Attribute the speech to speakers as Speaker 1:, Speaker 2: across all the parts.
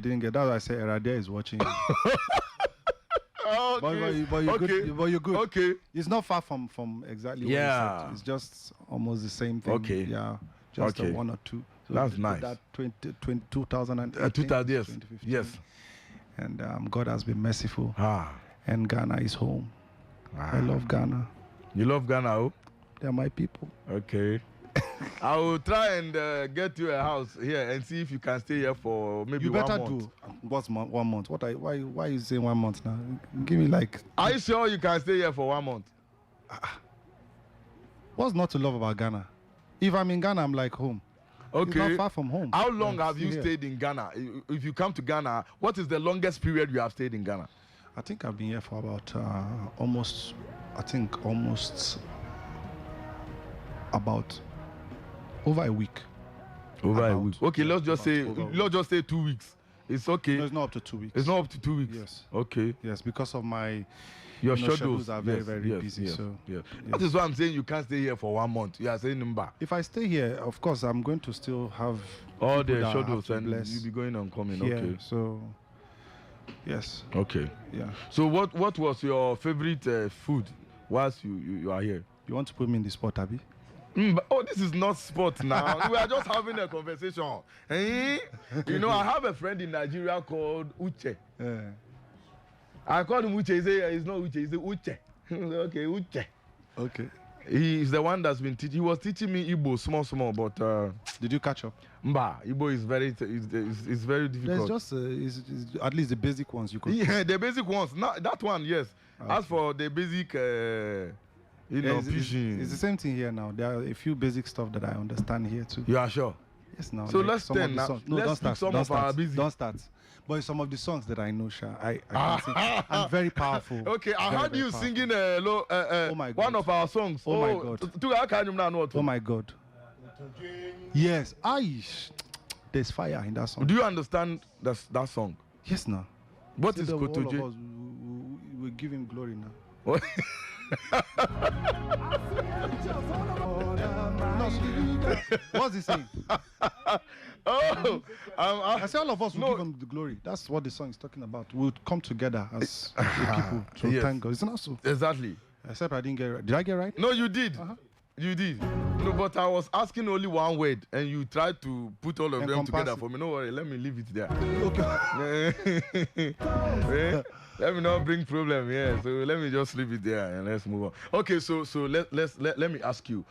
Speaker 1: Didn't get that. I say Eradia is watching.
Speaker 2: Okay.
Speaker 1: But you're good. But you're good.
Speaker 2: Okay.
Speaker 1: It's not far from exactly what you said. It's just almost the same thing.
Speaker 2: Okay.
Speaker 1: Yeah. Just
Speaker 2: Okay.
Speaker 1: one or two. So
Speaker 2: That's nice.
Speaker 1: That 2018,
Speaker 2: 2000, yes.
Speaker 1: 2015.
Speaker 2: Yes.
Speaker 1: And God has been merciful.
Speaker 2: Ah.
Speaker 1: And Ghana is home. I love Ghana.
Speaker 2: You love Ghana, oh?
Speaker 1: They're my people.
Speaker 2: Okay. I will try and get you a house here and see if you can stay here for maybe
Speaker 1: you better
Speaker 2: 1 month.
Speaker 1: do. What's 1 month? Why you saying 1 month now? Give me like.
Speaker 2: Are you sure you can stay here for 1 month?
Speaker 1: What's not to love about Ghana? If I'm in Ghana, I'm like home.
Speaker 2: Okay.
Speaker 1: It's not far from home.
Speaker 2: How long have you
Speaker 1: here.
Speaker 2: stayed in Ghana? If you come to Ghana, what is the longest period you have stayed in Ghana?
Speaker 1: I think I've been here for about almost about over a week.
Speaker 2: Over a
Speaker 1: About,
Speaker 2: week. Okay,
Speaker 1: yeah,
Speaker 2: let's just say 2 weeks. It's okay.
Speaker 1: No, it's not up to 2 weeks.
Speaker 2: It's not up to 2 weeks.
Speaker 1: Yes.
Speaker 2: Okay.
Speaker 1: Yes, because of my
Speaker 2: Your
Speaker 1: schedules are very, very busy.
Speaker 2: Yes,
Speaker 1: So
Speaker 2: yes.
Speaker 1: yes.
Speaker 2: That is why I'm saying you can't stay here for 1 month. You are saying number.
Speaker 1: If I stay here, of course, I'm going to still have
Speaker 2: All
Speaker 1: people
Speaker 2: the
Speaker 1: that I have
Speaker 2: schedules
Speaker 1: to
Speaker 2: and
Speaker 1: bless
Speaker 2: you'll be going on coming.
Speaker 1: here.
Speaker 2: Okay.
Speaker 1: So yes.
Speaker 2: Okay.
Speaker 1: Yeah.
Speaker 2: So what was your favorite food whilst you are here?
Speaker 1: You want to put me in the spot, Abby?
Speaker 2: Oh, this is not sport now. We are just having a conversation. Eh? You know, I have a friend in Nigeria called Uche.
Speaker 1: Yeah.
Speaker 2: I called him Uche. He said, it's not Uche, he said Uche. Okay, Uche.
Speaker 1: Okay.
Speaker 2: He's the one that's been teaching. He was teaching me Igbo small, but
Speaker 1: Did you catch up?
Speaker 2: Igbo is very it's very difficult.
Speaker 1: There's just at least the basic ones you could.
Speaker 2: Yeah, the basic ones. Not that one, yes.
Speaker 1: Okay.
Speaker 2: As for the basic, Pidgin.
Speaker 1: It's the same thing here now. There are a few basic stuff that I understand here too.
Speaker 2: You are sure?
Speaker 1: Yes, now.
Speaker 2: So
Speaker 1: like
Speaker 2: let's
Speaker 1: some of
Speaker 2: turn
Speaker 1: the
Speaker 2: now.
Speaker 1: songs. No,
Speaker 2: Let's
Speaker 1: don't
Speaker 2: speak
Speaker 1: start.
Speaker 2: some
Speaker 1: Don't
Speaker 2: of our
Speaker 1: start.
Speaker 2: busy.
Speaker 1: Don't start. But some of the songs that I know, Sha, I can sing. I'm very powerful.
Speaker 2: Okay, I
Speaker 1: Very,
Speaker 2: heard
Speaker 1: very
Speaker 2: you
Speaker 1: powerful.
Speaker 2: singing
Speaker 1: Oh my
Speaker 2: one
Speaker 1: God.
Speaker 2: of our songs.
Speaker 1: Oh my God.
Speaker 2: Oh
Speaker 1: Oh my God. Yes. There's fire in that song.
Speaker 2: Do you understand that song?
Speaker 1: Yes, now.
Speaker 2: What
Speaker 1: See,
Speaker 2: is
Speaker 1: all of
Speaker 2: Kotoje?
Speaker 1: us, we give him glory now.
Speaker 2: What?
Speaker 1: What's he saying?
Speaker 2: Oh,
Speaker 1: I say all of us will
Speaker 2: No.
Speaker 1: give him the glory. That's what the song is talking about. We'll come together as a people to
Speaker 2: Yes.
Speaker 1: thank God. Isn't that so?
Speaker 2: Exactly.
Speaker 1: Except I didn't get it right. Did I get it right?
Speaker 2: No, you did. You did. No, but I was asking only one word, and you tried to put all of them
Speaker 1: Encompass
Speaker 2: together
Speaker 1: it.
Speaker 2: for me. No worry, let me leave it there.
Speaker 1: Okay.
Speaker 2: Eh? Let me not bring problem here. So let me just leave it there and let's move on. Okay, so let me ask you.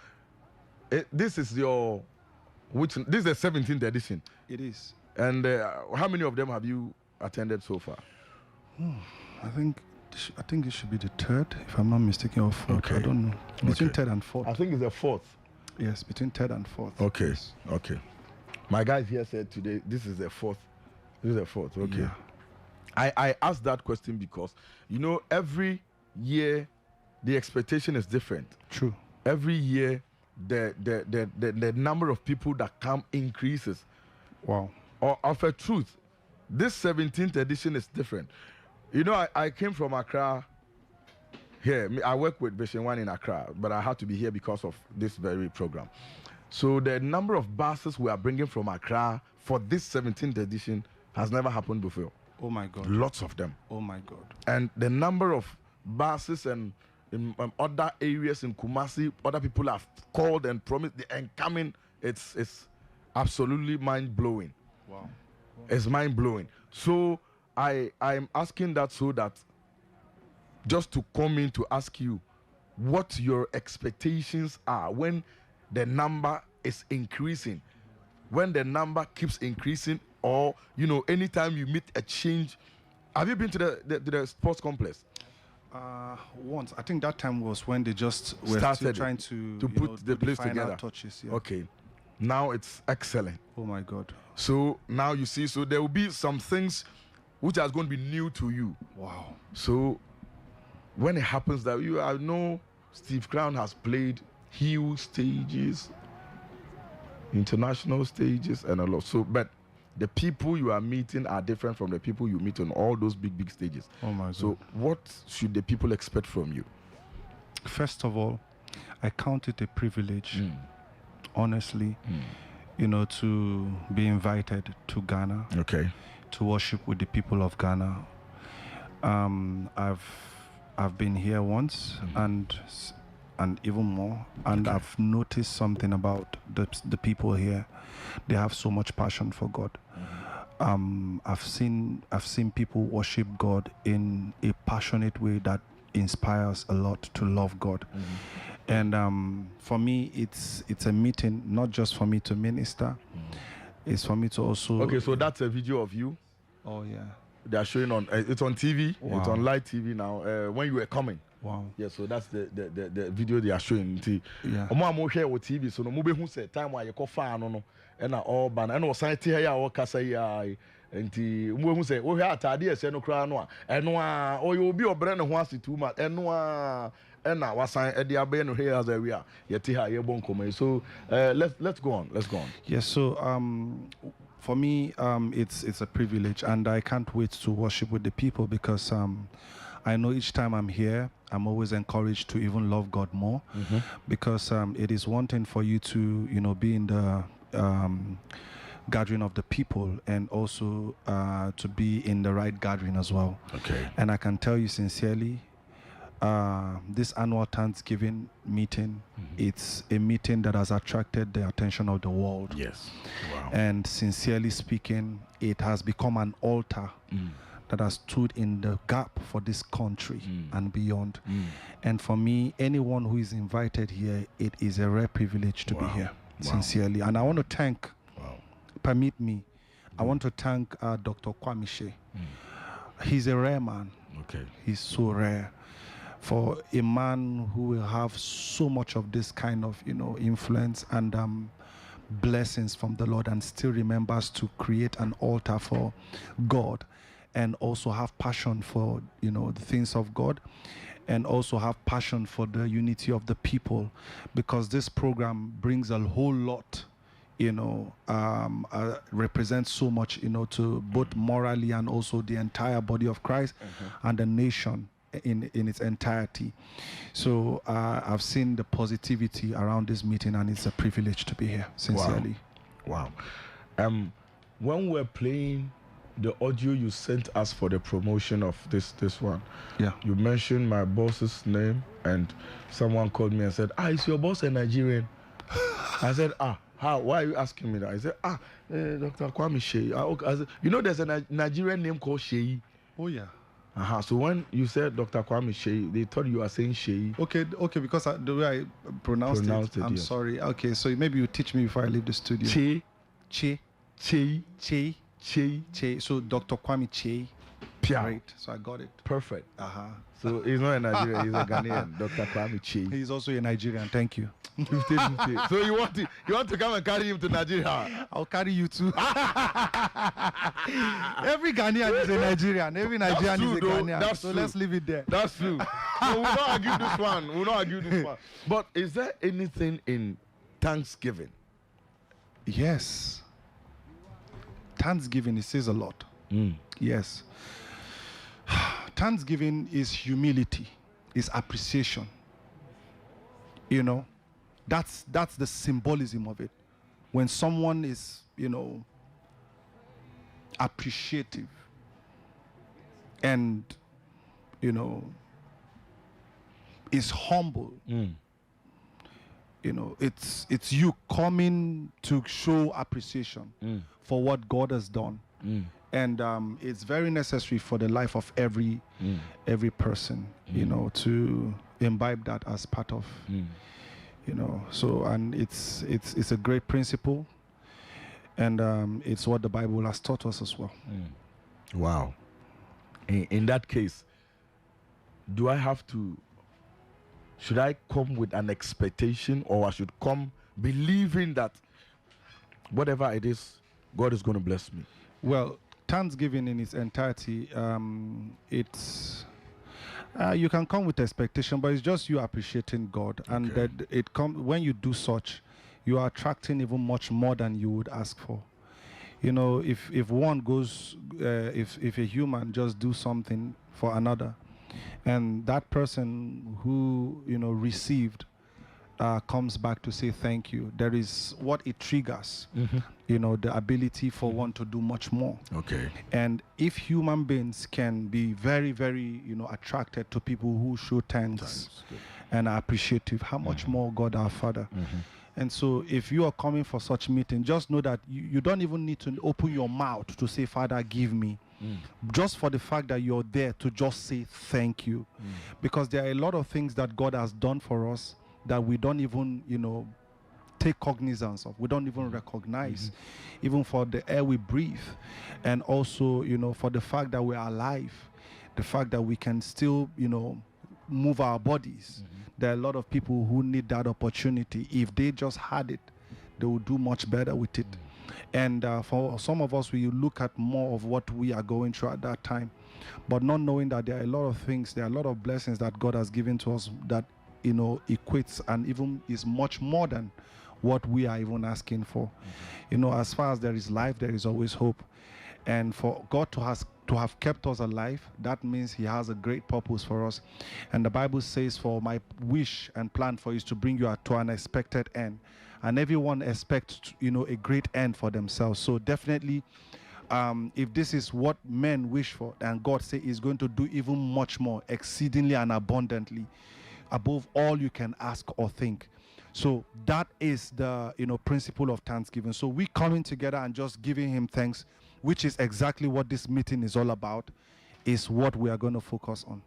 Speaker 2: This is your this is the 17th edition,
Speaker 1: It is.
Speaker 2: and how many of them have you attended so far?
Speaker 1: I think it should be the third, if I'm not mistaken, or fourth.
Speaker 2: Okay.
Speaker 1: I don't know. Between
Speaker 2: Okay.
Speaker 1: third and fourth.
Speaker 2: I think it's the 4th.
Speaker 1: Yes, between third and fourth.
Speaker 2: Okay.
Speaker 1: Yes.
Speaker 2: Okay. My guys here said today this is the 4th. This is the 4th. Okay.
Speaker 1: Yeah.
Speaker 2: I asked that question because every year the expectation is different.
Speaker 1: True.
Speaker 2: Every year the number of people that come increases.
Speaker 1: Wow.
Speaker 2: Or of a truth, this 17th edition is different. I came from Accra. Here, I work with Vision One in Accra, but I had to be here because of this very program. So the number of buses we are bringing from Accra for this 17th edition has never happened before.
Speaker 1: Oh my God.
Speaker 2: Lots of them.
Speaker 1: Oh my God.
Speaker 2: And the number of buses and in other areas in Kumasi, other people have called and promised and coming. It's absolutely mind-blowing.
Speaker 1: Wow.
Speaker 2: It's mind-blowing. So I'm asking that so that just to come in to ask you what your expectations are when the number is increasing, when the number keeps increasing, or anytime you meet a change. Have you been to the sports complex?
Speaker 1: Once. I think that time was when they just were
Speaker 2: Started
Speaker 1: still
Speaker 2: it,
Speaker 1: trying to
Speaker 2: put the
Speaker 1: do
Speaker 2: place
Speaker 1: final
Speaker 2: together.
Speaker 1: touches. Yeah.
Speaker 2: Okay. Now it's excellent.
Speaker 1: Oh my God.
Speaker 2: So now you see, so there will be some things which are going to be new to you.
Speaker 1: Wow.
Speaker 2: So when it happens that I know Steve Crown has played huge stages, international stages, and a lot. So, but the people you are meeting are different from the people you meet on all those big stages.
Speaker 1: Oh my God.
Speaker 2: So what should the people expect from you?
Speaker 1: First of all, I count it a privilege, honestly, to be invited to Ghana.
Speaker 2: Okay.
Speaker 1: to worship with the people of Ghana. I've been here once and even more, and I've noticed something about the people here. They have so much passion for God. I've seen people worship God in a passionate way that inspires a lot to love God. And for me, it's a meeting not just for me to minister. It's for me to also.
Speaker 2: Okay, so that's a video of you.
Speaker 1: Oh yeah.
Speaker 2: They are showing on. It's on TV.
Speaker 1: Wow.
Speaker 2: It's on live TV now. When you were coming.
Speaker 1: Wow.
Speaker 2: Yeah, so that's the video they are showing.
Speaker 1: Yeah.
Speaker 2: I'm share with TV, so no move who said time why you call fan no, and all ban and was science here or Casa and who say, oh, yeah, Tadia, no crown, and no, or you'll be a brand of once too much, and no. And now, was I at the Aben here as we are? Yet, here, you won't come. So, let's go on. Let's go on.
Speaker 1: Yes. So, for me, it's a privilege, and I can't wait to worship with the people because I know each time I'm here, I'm always encouraged to even love God more, because it is one thing for you to be in the gathering of the people and also to be in the right gathering as well.
Speaker 2: Okay.
Speaker 1: And I can tell you sincerely, this annual Thanksgiving meeting, it's a meeting that has attracted the attention of the world.
Speaker 2: Yes. Wow.
Speaker 1: And sincerely speaking, it has become an altar that has stood in the gap for this country and beyond. And for me, anyone who is invited here, it is a rare privilege to be here, sincerely. And I want to thank, permit me, I want to thank Dr. Kwame Shea. He's a rare man.
Speaker 2: Okay.
Speaker 1: He's so rare. For a man who will have so much of this kind of, influence and blessings from the Lord and still remembers to create an altar for God and also have passion for, the things of God and also have passion for the unity of the people, because this program brings a whole lot, represents so much, to both morally and also the entire body of Christ and the nation in its entirety. So I've seen the positivity around this meeting, and it's a privilege to be here, sincerely.
Speaker 2: Wow. When we're playing the audio you sent us for the promotion of this one, you mentioned my boss's name, and someone called me and said, is your boss a Nigerian? I said, how? Why are you asking me that? I said, Dr. Kwame Shea. I said, there's a Nigerian name called Shea.
Speaker 1: Oh yeah.
Speaker 2: So when you said Dr. Kwame Shea, they thought you were saying Shea.
Speaker 1: Okay, because the way I pronounced it, I'm sorry. Okay, so maybe you teach me before I leave the studio. Che. So Dr. Kwame Shea. Right. So I got it.
Speaker 2: Perfect. So he's not a Nigerian, he's a Ghanaian. Dr. Kwame Shea.
Speaker 1: He's also a Nigerian. Thank you.
Speaker 2: 50-50. So you want to come and carry him to Nigeria?
Speaker 1: I'll carry you too. Every Ghanaian is a Nigerian. Every Nigerian is a Ghanaian. So let's leave it there.
Speaker 2: That's true. So we'll not argue this one. But is there anything in Thanksgiving?
Speaker 1: Yes. Thanksgiving, it says a lot. Yes. Thanksgiving is humility, is appreciation. That's the symbolism of it. When someone is, appreciative and, is humble. It's you coming to show appreciation for what God has done. And it's very necessary for the life of every person, to imbibe that as part of, So, and it's a great principle, and it's what the Bible has taught us as well.
Speaker 2: Wow. In that case, should I come with an expectation, or I should come believing that whatever it is, God is going to bless me?
Speaker 1: Well, Thanksgiving in its entirety, it's you can come with expectation, but it's just you appreciating God, and that it comes when you do such, you are attracting even much more than you would ask for. If one goes, if a human just do something for another, and that person who received comes back to say thank you. There is what it triggers, the ability for one to do much more.
Speaker 2: Okay.
Speaker 1: And if human beings can be very, very, attracted to people who show thanks and are appreciative, how much more God our Father. And so if you are coming for such meeting, just know that you don't even need to open your mouth to say, Father, give me. Just for the fact that you're there to just say thank you. Because there are a lot of things that God has done for us that we don't even, take cognizance of. We don't even recognize, even for the air we breathe. And also, for the fact that we are alive, the fact that we can still, move our bodies. There are a lot of people who need that opportunity. If they just had it, they would do much better with it. And for some of us, we look at more of what we are going through at that time, but not knowing that there are a lot of things, there are a lot of blessings that God has given to us that, equates and even is much more than what we are even asking for. As far as there is life, there is always hope. And for God to have kept us alive, that means he has a great purpose for us. And the Bible says, for my wish and plan for you is to bring you to an expected end. And everyone expects, a great end for themselves. So definitely, if this is what men wish for, and God says he's going to do even much more, exceedingly and abundantly, above all you can ask or think. So that is the principle of thanksgiving. So we coming together and just giving him thanks, which is exactly what this meeting is all about, is what we are going to focus on,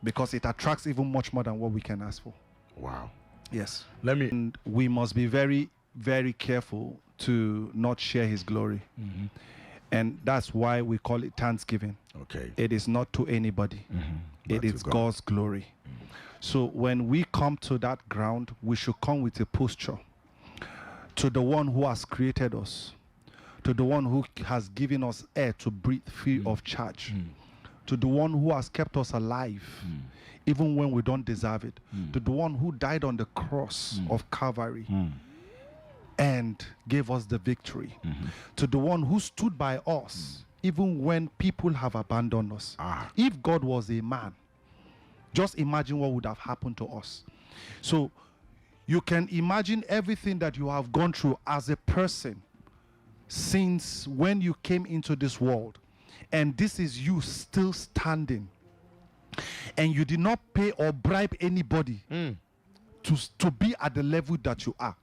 Speaker 1: because it attracts even much more than what we can ask for.
Speaker 2: Wow.
Speaker 1: Yes. And we must be very, very careful to not share his glory. And that's why we call it thanksgiving.
Speaker 2: Okay.
Speaker 1: It is not to anybody. It is God's glory. So when we come to that ground, we should come with a posture to the one who has created us, to the one who has given us air to breathe free of charge, to the one who has kept us alive even when we don't deserve it, to the one who died on the cross of Calvary and gave us the victory, to the one who stood by us even when people have abandoned us. If God was a man, just imagine what would have happened to us. So you can imagine everything that you have gone through as a person since when you came into this world, and this is you still standing, and you did not pay or bribe anybody to be at the level that you are.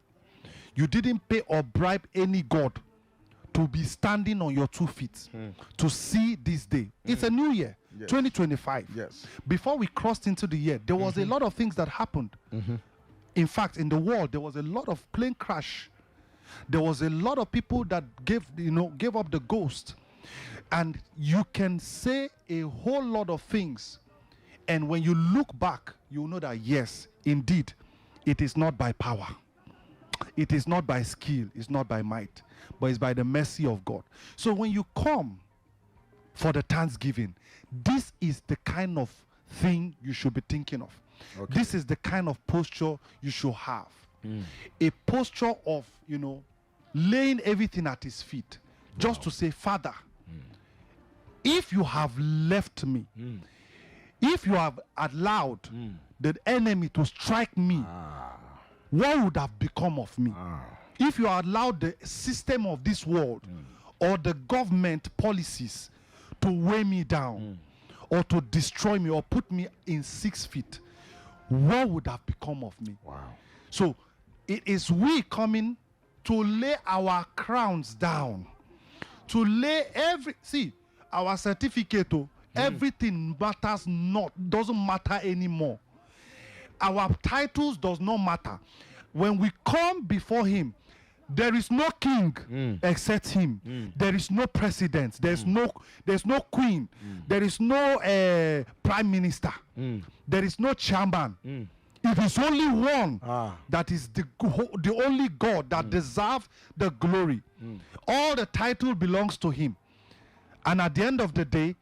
Speaker 1: You didn't pay or bribe any God to be standing on your 2 feet to see this day. It's a new year, 2025.
Speaker 2: Yes.
Speaker 1: Before we crossed into the year, there was a lot of things that happened. In fact, in the world, there was a lot of plane crash. There was a lot of people that gave up the ghost. And you can say a whole lot of things. And when you look back, you know that yes, indeed, it is not by power. It is not by skill. It's not by might. But it's by the mercy of God. So when you come for the thanksgiving, this is the kind of thing you should be thinking of. Okay. This is the kind of posture you should have. A posture of, laying everything at his feet. Just to say, Father, if you have left me, if you have allowed the enemy to strike me, what would have become of me? If you allowed the system of this world or the government policies to weigh me down or to destroy me or put me in 6 feet, what would have become of me?
Speaker 2: Wow.
Speaker 1: So it is we coming to lay our crowns down, to lay our certificate, everything matters not, doesn't matter anymore. Our titles does not matter. When we come before him, there is no king except him. There is no president. There's no queen. There is no prime minister. There is no chairman. It is only one that is the only God that deserves the glory. All the title belongs to him. And at the end of the day,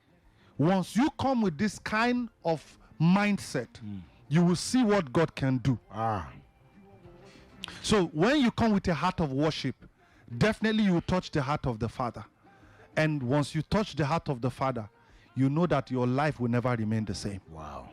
Speaker 1: once you come with this kind of mindset, you will see what God can do. So when you come with a heart of worship, definitely you will touch the heart of the Father. And once you touch the heart of the Father, you know that your life will never remain the same.
Speaker 2: Wow.